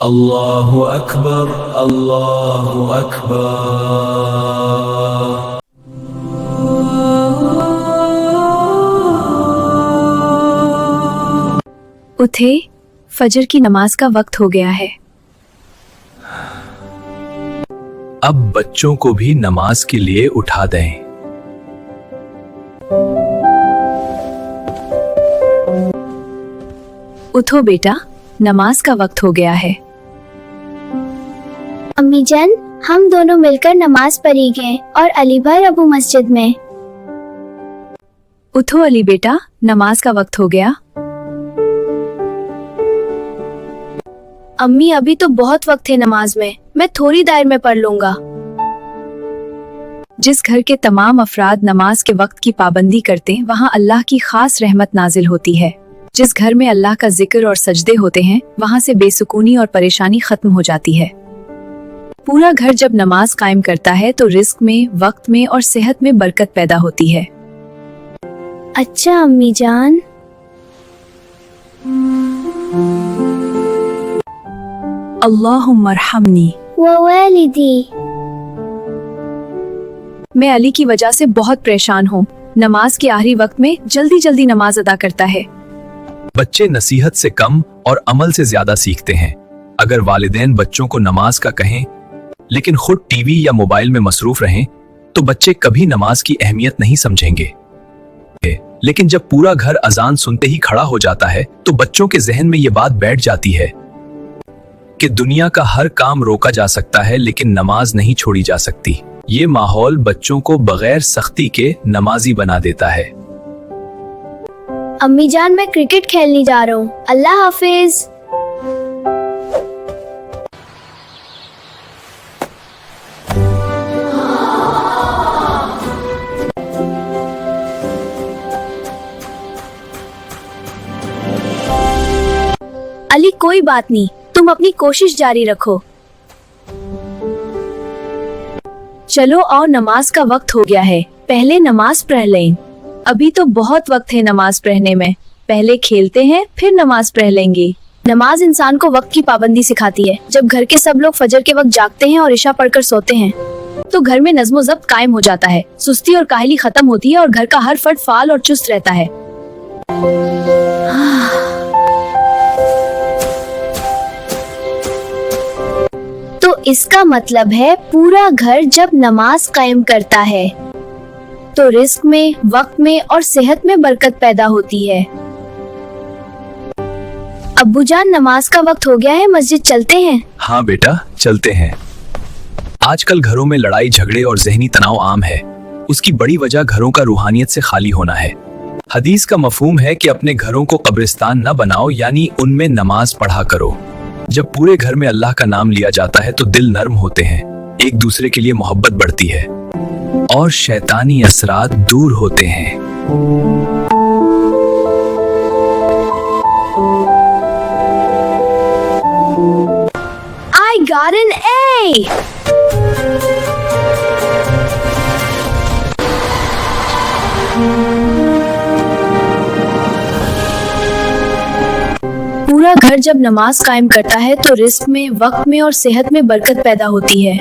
अल्लाहु अकबर, अल्लाहु अकबर। उठे, फजर की नमाज का वक्त हो गया है। अब बच्चों को भी नमाज के लिए उठा दें। उठो बेटा, नमाज का वक्त हो गया है। अम्मी जान, हम दोनों मिलकर नमाज पढ़ी गए और अली भाई अबू मस्जिद में। उठो अली बेटा, नमाज का वक्त हो गया। अम्मी अभी तो बहुत वक्त है नमाज में, मैं थोड़ी देर में पढ़ लूंगा। जिस घर के तमाम अफराद नमाज के वक्त की पाबंदी करते हैं, वहाँ अल्लाह की खास रहमत नाजिल होती है। जिस घर में अल्लाह का जिक्र और सजदे होते हैं, वहाँ से बेसुकूनी और परेशानी खत्म हो जाती है। पूरा घर जब नमाज कायम करता है तो रिस्क में, वक्त में और सेहत में बरकत पैदा होती है। अच्छा अम्मी जान। अल्लाहुम्मा अर्हमनी व वालिदी। मैं अली की वजह से बहुत परेशान हूँ। नमाज के आखिरी वक्त में जल्दी जल्दी नमाज अदा करता है। बच्चे नसीहत से कम और अमल से ज्यादा सीखते हैं। अगर वालिदैन बच्चों को नमाज का कहें लेकिन खुद टीवी या मोबाइल में मसरूफ रहें तो बच्चे कभी नमाज की अहमियत नहीं समझेंगे। लेकिन जब पूरा घर अजान सुनते ही खड़ा हो जाता है तो बच्चों के जहन में ये बात बैठ जाती है कि दुनिया का हर काम रोका जा सकता है लेकिन नमाज नहीं छोड़ी जा सकती। ये माहौल बच्चों को बगैर सख्ती के नमाजी बना देता है। अम्मी जान, मैं क्रिकेट खेलने जा रहा हूँ। अल्लाह हाफिज। अली कोई बात नहीं, तुम अपनी कोशिश जारी रखो। चलो और नमाज का वक्त हो गया है, पहले नमाज पढ़ लें। अभी तो बहुत वक्त है नमाज पढ़ने में, पहले खेलते हैं फिर नमाज पढ़ लेंगे। नमाज इंसान को वक्त की पाबंदी सिखाती है। जब घर के सब लोग फजर के वक्त जागते हैं और इशा पढ़कर सोते हैं तो घर में नज़्म ज़ब्त कायम हो जाता है। सुस्ती और काहली खत्म होती है और घर का हर फर्द फाल और चुस्त रहता है। तो इसका मतलब है पूरा घर जब नमाज कायम करता है तो रिस्क में, वक्त में और सेहत में बरकत पैदा होती है। अब्बू जान, नमाज का वक्त हो गया है, मस्जिद चलते हैं। हाँ बेटा, चलते हैं। आजकल घरों में लड़ाई झगड़े और जहनी तनाव आम है। उसकी बड़ी वजह घरों का रूहानियत से खाली होना है। हदीस का मफहूम है कि अपने घरों को कब्रिस्तान न बनाओ, यानी उनमें नमाज पढ़ा करो। जब पूरे घर में अल्लाह का नाम लिया जाता है तो दिल नर्म होते हैं, एक दूसरे के लिए मोहब्बत बढ़ती है और शैतानी असरात दूर होते हैं। I got an A! पूरा घर जब नमाज कायम करता है तो रिस्क में, वक्त में और सेहत में बरकत पैदा होती है।